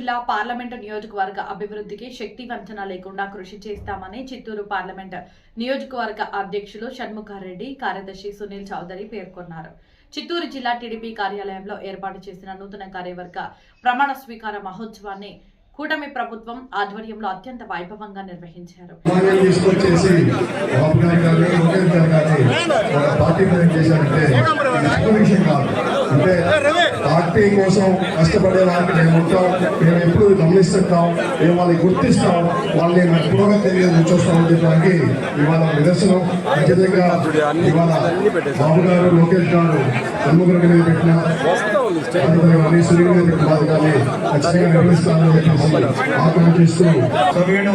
జిల్లా పార్లమెంటు నియోజకవర్గ అభివృద్ధికి శక్తి వంచన లేకుండా కృషి చేస్తామని చిత్తూరు పార్లమెంటు నియోజకవర్గ అధ్యక్షులు షణ్ముఖారెడ్డి, కార్యదర్శి సునీల్ చౌదరి పేర్కొన్నారు. చిత్తూరు జిల్లా టీడీపీ కార్యాలయంలో ఏర్పాటు చేసిన నూతన కార్యవర్గ ప్రమాణ స్వీకార మహోత్సవాన్ని కూటమి ప్రభుత్వం ఆధ్వర్యంలో అత్యంత వైభవంగా నిర్వహించారు. పార్టీ కోసం కష్టపడే వారికి మేము ఉంటాం, మేము ఎప్పుడు గమనిస్తుంటాం, మేము వాళ్ళని గుర్తిస్తాం, వాళ్ళని పురోగతి చూస్తామని చెప్పడానికి ఇవాళ నిదర్శనం. ఖచ్చితంగా ఇవాళ బాబు గారు, లోకేష్ గారు సన్ముఖుల మీద పెట్టిన ఖచ్చితంగా నిర్వహిస్తామని ఆకాంక్షిస్తూ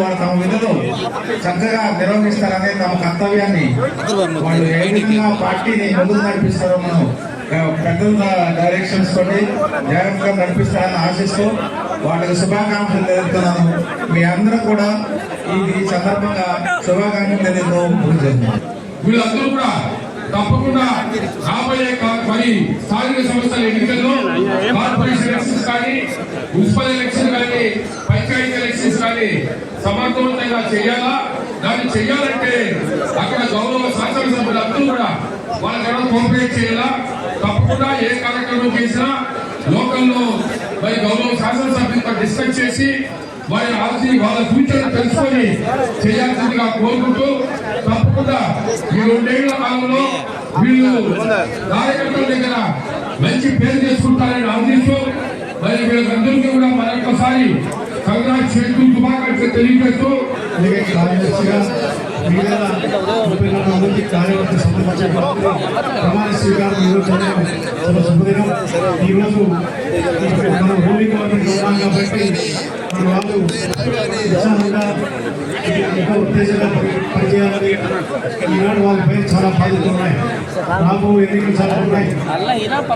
వారు తమ విధులు చక్కగా నిర్వహిస్తారనే తమ కర్తవ్యాన్ని వాళ్ళు ఏ విధంగా పార్టీని ముందుకు నడిపిస్తారో మనం పెద్దల డైరెక్షన్స్ తోటి జాగ్రత్తగా నడిపిస్తారని ఆశిస్తూ వాళ్ళకి శుభాకాంక్షలు తెలుపుతున్నాను. మీ అందరూ కూడా ఈ సందర్భంగా శుభాకాంక్షలు తెలియజేస్తున్నాను. వీళ్ళందరూ కూడా తప్పకుండా రాబోయే మరి స్థానిక సంస్థల ఎన్నికల్లో కార్పొరేషన్ ఎలక్షన్స్ కానీ, మున్సిపల్ ఎలక్షన్ కానీ, పంచాయతీ ఎలక్షన్స్ కానీ సమర్థవంతంగా చేయాలా. దాన్ని చెయ్యాలంటే అక్కడ గౌరవ శాసనసభ్యులందరూ కూడా వాళ్ళకి కోఆపరేట్ చేయాలా. తప్పకుండా ఏ కార్యక్రమం చేసినా లోకల్లో మరి గౌరవ శాసనసభ్యులతో డిస్కస్ చేసి వాళ్ళ ఫ్యూచర్ తెలుసుకొని చేయాల్సిందిగా కోరుకుంటూ, తప్పకుండా ఈ 2 ఏళ్ల కాలంలో వీళ్ళు కార్యకర్తల దగ్గర మంచి పేరు చేసుకుంటారని ఆశిస్తూ మరి వీళ్ళందరికీ కూడా మరొకసారి కంగ్రాచులేషన్ శుభాకాంక్షలు తెలియజేస్తూ కార్యవర్గ సంబంధించిన ప్రమాణ స్వీకారం శుభదినం. ఈరోజు మనం హోలీ గవర్నమెంట్ ఉన్నాం కాబట్టి మన వాళ్ళు ఉత్సాహంగా ఉత్తేజంగా పనిచేయాలని ఈనాడు వాళ్ళ పేరు చాలా బాధ్యతలు ఉన్నాయి. రాబోయే ఎన్నికలు చాలా ఉన్నాయి.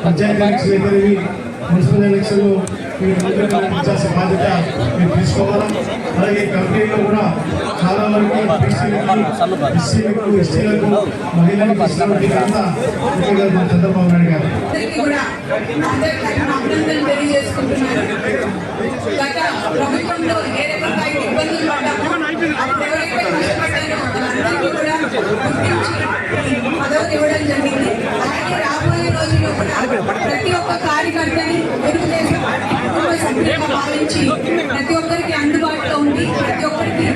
పంచాయతీ ఎలక్షన్ అయితేనేవి, మున్సిపల్ ఎలక్షన్లో మీరు ముందుగా కల్పించాల్సిన బాధ్యత మీరు తీసుకోవాలా. అలాగే కమిటీలో కూడా చాలా వరకు ఎస్సీలకు, ఎస్టీలకు, మహిళలకు ఇచ్చినటువంటి అంతా మన చంద్రబాబు నాయుడు గారు గత ప్రభుత్వంలో ఏ రకంగా ఇబ్బందులు పడ్డామో పదవి ఇవ్వడం జరిగింది. అలాగే రాబోయే రోజుల్లో కూడా ప్రతి ఒక్క కార్యకర్తని తెలుగుదేశం కుటుంబ సభ్యులుగా భావించి ప్రతి ఒక్కరికి అందుబాటులో ఉండి ప్రతి ఒక్కరికి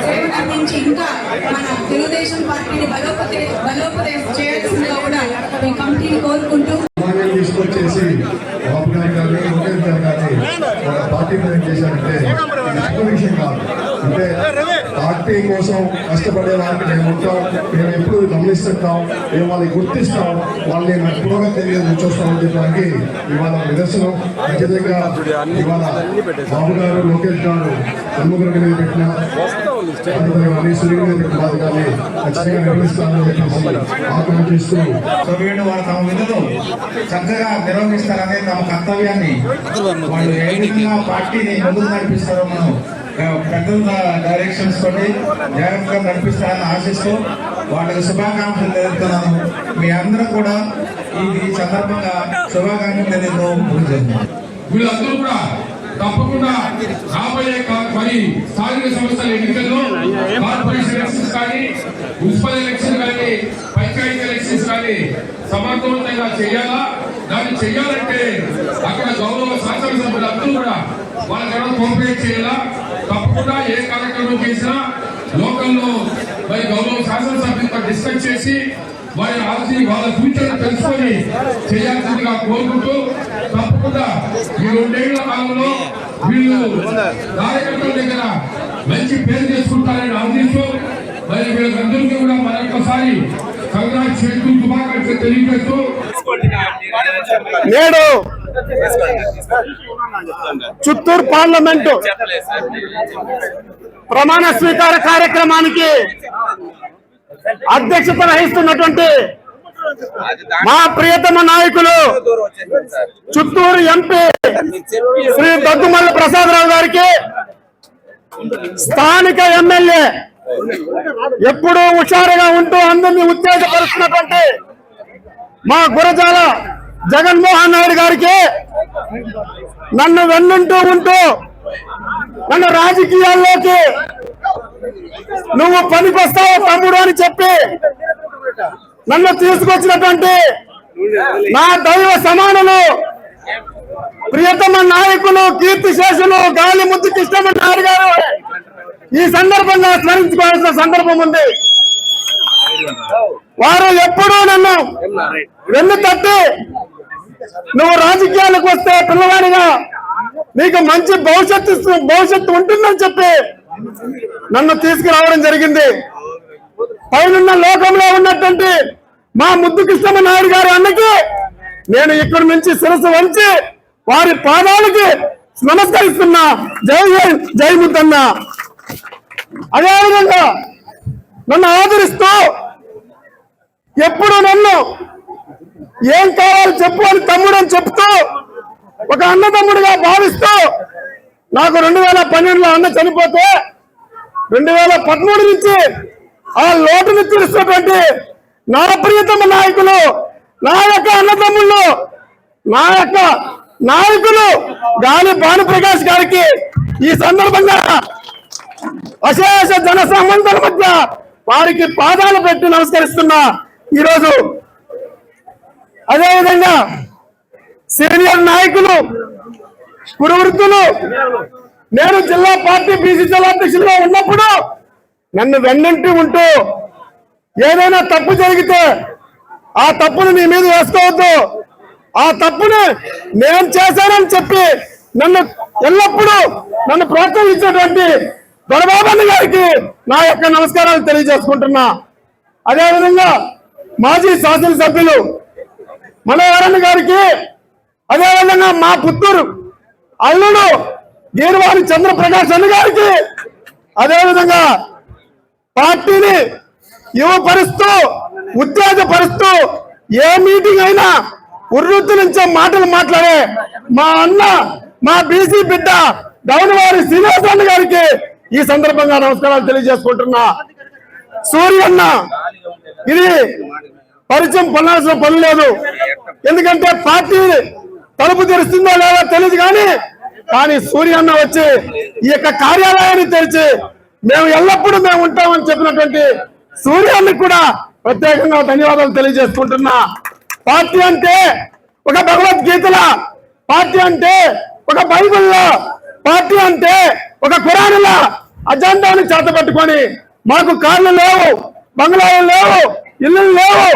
సేవలు అందించి ఇంకా మన తెలుగుదేశం పార్టీని బలోపేతం చేయాల్సిందిగా కూడా ఈ కమిటీని కోరుకుంటూ తీసుకొచ్చేసి బాబు గారు కానీ, లోకేష్ గారు కానీ వాళ్ళ పార్టీ చేశారంటే విషయం కాదు. అంటే పార్టీ కోసం కష్టపడే వారికి మేము ఉంటాం, మేము ఎప్పుడు గమనిస్తుంటాం, మేము వాళ్ళని గుర్తిస్తాం, వాళ్ళని పురోగతి చూస్తామని చెప్పడానికి ఇవాళ నిదర్శనం. ఖచ్చితంగా ఇవాళ బాబు గారు, లోకేష్ గారు సన్ముఖుల మీద పెట్టిన ఖచ్చితంగా నిర్వహిస్తామని ఆకాంక్షిస్తూ వారు తమ విధులు చక్కగా నిర్వహిస్తారనే తమ కర్తవ్యాన్ని వాళ్ళు ఏ విధంగా పార్టీని ముందుకు నడిపిస్తారో మనం పెద్దల డైరెక్షన్స్ తోటి జాగ్రత్తగా నడిపిస్తారని ఆశిస్తూ వాళ్ళకి శుభాకాంక్షలు తెలుపుతున్నాను. మీ అందరూ కూడా ఈ సందర్భంగా శుభాకాంక్షలు తెలియజేస్తున్నాను. వీళ్ళందరూ కూడా తప్పకుండా రాబోయే మరి స్థానిక సంస్థల ఎన్నికల్లో కార్పొరేషన్ ఎలక్షన్స్ కానీ, మున్సిపల్ ఎలక్షన్ కానీ, పంచాయతీ ఎలక్షన్స్ కానీ సమర్థవంతంగా చేయాలా. దాన్ని చెయ్యాలంటే అక్కడ గౌరవ శాసనసభ్యులందరూ కూడా వాళ్ళకి కోఆపరేట్ చేయాలా. తప్పకుండా ఏ కార్యక్రమం చేసినా లోకల్లో మరి గౌరవ శాసనసభ్యులతో డిస్కస్ చేసి వాళ్ళ ఫ్యూచర్ తెలుసుకొని చేయాల్సిందిగా కోరుకుంటూ, తప్పకుండా ఈ 2 ఏళ్ల కాలంలో వీళ్ళు కార్యకర్తల దగ్గర మంచి పేరు చేసుకుంటారని ఆశిస్తూ మరి వీళ్ళందరికీ కూడా మరొకసారి కంగ్రాచులేషన్ శుభాకాంక్షలు తెలియజేస్తూ నేడు చిత్తూరు పార్లమెంటు ప్రమాణ స్వీకార కార్యక్రమానికి అధ్యక్షత వహిస్తున్నటువంటి మా ప్రియతమ నాయకులు చిత్తూరు ఎంపీ శ్రీ దగ్గుమల్లి ప్రసాదరావు గారికి, స్థానిక ఎమ్మెల్యే ఎప్పుడూ హుషారుగా ఉంటూ అందరినీ ఉత్తేజపరుస్తున్నటువంటి మా గురజాల జగన్మోహన్ రెడ్డి గారికి, నన్ను వెన్నుంటూ ఉంటూ నన్ను రాజకీయాల్లోకి నువ్వు పనికొస్తావు తమ్ముడు అని చెప్పి నన్ను తీసుకొచ్చినటువంటి నా దైవ సమానులు ప్రియతమ నాయకులు కీర్తిశేషులు గాలి ముద్దు కృష్ణమనాయుడు గారు ఈ సందర్భంగా స్మరించుకోవాల్సిన సందర్భం ఉంది. వారు ఎప్పుడూ నన్ను వెన్ను తట్టి నువ్వు రాజకీయాలకు వస్తే పిల్లవాడిగా నీకు మంచి భవిష్యత్తు ఉంటుందని చెప్పి నన్ను తీసుకురావడం జరిగింది. పైనున్న లోకంలో ఉన్నటువంటి మా ముద్దు కృష్ణమనాయుడు గారి అన్నకి నేను ఇక్కడి నుంచి శిరస్సు వంచి వారి పాదాలకి నమస్కరిస్తున్నా. జై జై జై ముద్దన్న. అదేవిధంగా నన్ను ఆదరిస్తూ ఎప్పుడు నన్ను ఏం కావాలి చెప్పు అని తమ్ముడు అని చెప్తూ ఒక అన్నదమ్ముడిగా భావిస్తూ నాకు 2012లో అన్న చనిపోతే 2013 నుంచి ఆ లోటుని తీర్చినటువంటి నా ప్రియతమ నాయకులు, నా యొక్క అన్నదమ్ముళ్ళు, నా యొక్క నాయకులు గాలి భానుప్రకాష్ గారికి ఈ సందర్భంగా అశేష జన సంబంధాల మధ్య వారికి పాదాలు పెట్టి నమస్కరిస్తున్నా ఈరోజు. అదేవిధంగా సీనియర్ నాయకులు, కురువృత్తులు, నేను జిల్లా పార్టీ బీసీసీఎల్ అధ్యక్షులుగా ఉన్నప్పుడు నన్ను వెన్నంటి ఉంటూ ఏదైనా తప్పు జరిగితే ఆ తప్పును నీ మీద వేసుకోవద్దు, ఆ తప్పుని నేను చేశానని చెప్పి నన్ను ఎల్లప్పుడూ నన్ను ప్రోత్సహించేటువంటి దొరబాబన్న గారికి నా యొక్క నమస్కారాలు తెలియజేసుకుంటున్నా. అదేవిధంగా మాజీ శాసనసభ్యులు మనోహరన్ గారికి, అదేవిధంగా మా పుత్తూరు అల్లుడు గీరవాణి చంద్రప్రకాష్ అన్న గారికి, అదేవిధంగా పార్టీని యువపరుస్తూ ఉత్తేజపరుస్తూ ఏ మీటింగ్ అయినా ఉర్రూతు నుంచే మాటలు మాట్లాడే మా అన్న, మా బీసీ బిడ్డ గౌనవారి శ్రీనివాసన్న గారికి ఈ సందర్భంగా నమస్కారాలు తెలియజేసుకుంటున్నా. సూర్యన్న ఇది పరిచయం పొందాల్సిన పని లేదు, ఎందుకంటే పార్టీ తలుపు తెరుస్తుందో లేదో తెలియదు కానీ సూర్యన్న వచ్చి ఈ యొక్క కార్యాలయాన్ని తెరిచి మేము ఎల్లప్పుడూ మేము ఉంటామని చెప్పినటువంటి సూర్యానికి కూడా ప్రత్యేకంగా ధన్యవాదాలు తెలియజేసుకుంటున్నా. పార్టీ అంటే ఒక భగవద్గీతల, పార్టీ అంటే ఒక బైబిల్లో, పార్టీ అంటే ఒక ఖురానుల అజెండాని చేతపట్టుకొని మాకు కార్లు లేవు, బంగ్లాలు లేవు, ఇల్లు లేవు,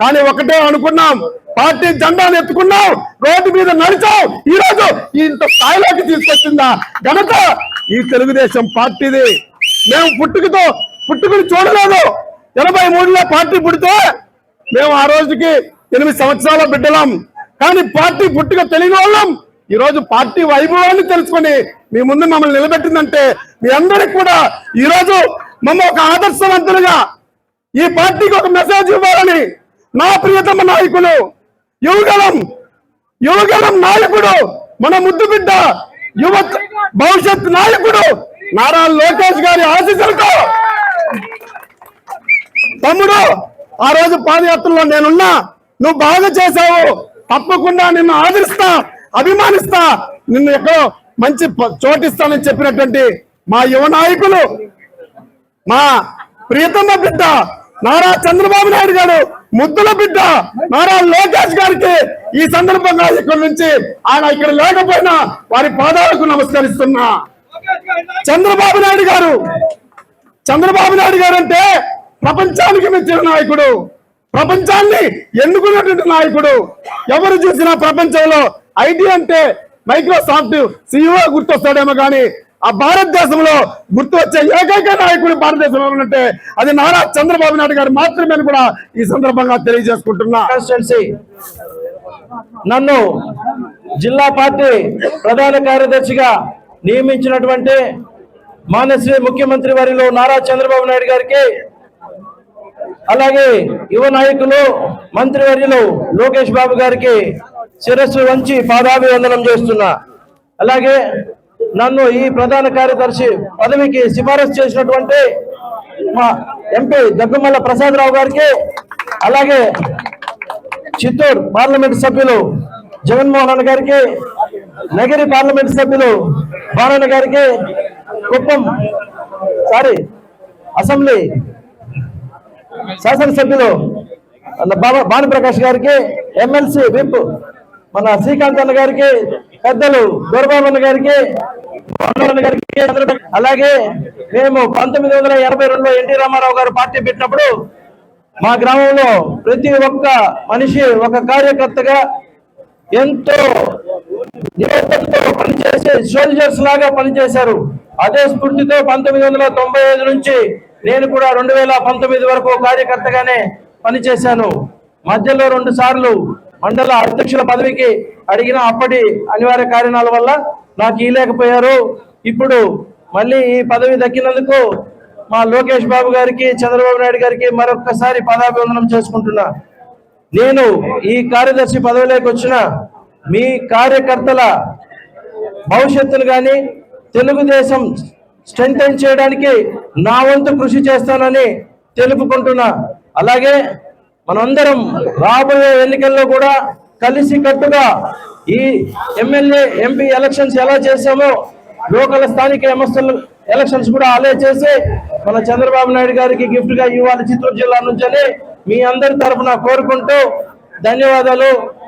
కానీ ఒకటే అనుకున్నాం, పార్టీ జెండాను ఎత్తుకున్నాం, రోడ్డు మీద నడిచాం, ఈ రోజు ఇంత స్థాయిలోకి తీసుకొచ్చిందా ఘనత ఈ తెలుగుదేశం పార్టీది. మేము పుట్టుకుని చూడలేదు. 83లో పార్టీ పుడితే మేము ఆ రోజుకి 8 సంవత్సరాల బిడ్డలం, కానీ పార్టీ పుట్టుక తెలియని వాళ్ళం. ఈ రోజు పార్టీ వైభవాన్ని తెలుసుకొని మీ ముందు మమ్మల్ని నిలబెట్టిందంటే మీ అందరికి కూడా ఈ రోజు మమ్మల్ని ఒక ఆదర్శవంతులుగా ఈ పార్టీకి ఒక మెసేజ్ ఇవ్వాలని నా ప్రియతమ నాయకులు, యువగలం నాయకుడు, మన ముద్దు బిడ్డ యువ భవిష్యత్ నాయకుడు నారా లోకేష్ గారి ఆశీస్సులతో తమ్ముడు ఆ రోజు పాదయాత్రలో నేనున్నా, నువ్వు బాగా చేశావు, తప్పకుండా నిన్ను ఆదరిస్తా, అభిమానిస్తా, నిన్ను ఎక్కడో మంచి చోటిస్తానని చెప్పినటువంటి మా యువ నాయకులు, మా ప్రియతమ బిడ్డ నారా చంద్రబాబు నాయుడు గారు ముద్దుల బిడ్డ నారా లోకేష్ గారికి ఈ సందర్భంగా ఇక్కడి నుంచి ఆయన ఇక్కడ లేకపోయినా వారి పాదాలకు నమస్కరిస్తున్నా. చంద్రబాబు నాయుడు గారు అంటే ప్రపంచానికి మెచ్చిన నాయకుడు, ప్రపంచాన్ని ఎన్నుకున్నటువంటి నాయకుడు. ఎవరు చూసినా ప్రపంచంలో ఐటీ అంటే మైక్రోసాఫ్ట్ CEO గుర్తొస్తాడేమో కానీ ఆ భారతదేశంలో గుర్తు వచ్చే ఏకైక నాయకుడు భారతదేశంలో ఉన్నట్టే అది నారా చంద్రబాబు నాయుడు గారు మాత్రమే కూడా ఈ సందర్భంగా తెలియజేసుకుంటున్నా. నన్ను జిల్లా పార్టీ ప్రధాన కార్యదర్శిగా నియమించినటువంటి మాన్యశ్రీ ముఖ్యమంత్రి వర్యులు నారా చంద్రబాబు నాయుడు గారికి, అలాగే యువ నాయకులు మంత్రివర్యులు లోకేష్ బాబు గారికి శిరస్సు వంచి పాదాభివందనం చేస్తున్నా. అలాగే నన్ను ఈ ప్రధాన కార్యదర్శి పదవికి సిఫారసు చేసినటువంటి మా ఎంపీ దగ్గుమల్ల ప్రసాదరావు గారికి, అలాగే చిత్తూరు పార్లమెంట్ సభ్యులు జగన్మోహన్ గారికి, నగరి పార్లమెంట్ సభ్యులు భారణ గారికి, అసెంబ్లీ శాసనసభ్యులు భానుప్రకాష్ గారికి, ఎమ్మెల్సీ విప్ మన శ్రీకాంత్ అన్న గారికి, పెద్దలు దొరబాబు అన్న గారికి, అలాగే మేము 1982లో ఎన్టీ రామారావు గారు పార్టీ పెట్టినప్పుడు మా గ్రామంలో ప్రతి ఒక్క మనిషి ఒక కార్యకర్తగా ఎంతో నిబద్ధతతో పనిచేసి సోల్జర్స్ లాగా పనిచేశారు. అదే స్ఫూర్తితో 1995 నుంచి నేను కూడా 2019 వరకు కార్యకర్తగానే పనిచేశాను. మధ్యలో 2 సార్లు మండల అధ్యక్షుల పదవికి అడిగిన అప్పటి అనివార్య కారణాల వల్ల నాకు ఇవ్వలేకపోయారు. ఇప్పుడు మళ్ళీ ఈ పదవి దక్కినందుకు మా లోకేష్ బాబు గారికి, చంద్రబాబు నాయుడు గారికి మరొక్కసారి పదాభివందనం చేసుకుంటున్నా. నేను ఈ కార్యదర్శి పదవిలోకి వచ్చిన మీ కార్యకర్తల భవిష్యత్తును కానీ తెలుగుదేశం స్ట్రెంథెన్ చేయడానికి నా వంతు కృషి చేస్తానని తెలుపుకుంటున్నా. అలాగే మనందరం రాబోయే ఎన్నికల్లో కూడా కలిసి కట్టుగా ఈ ఎమ్మెల్యే ఎంపీ ఎలక్షన్స్ ఎలా చేశామో లోకల్ స్థానిక ఎలక్షన్స్ కూడా అలే చేసి మన చంద్రబాబు నాయుడు గారికి గిఫ్ట్ గా ఇవ్వాలి చిత్తూరు జిల్లా నుంచి అని మీ అందరి తరఫున కోరుకుంటూ ధన్యవాదాలు.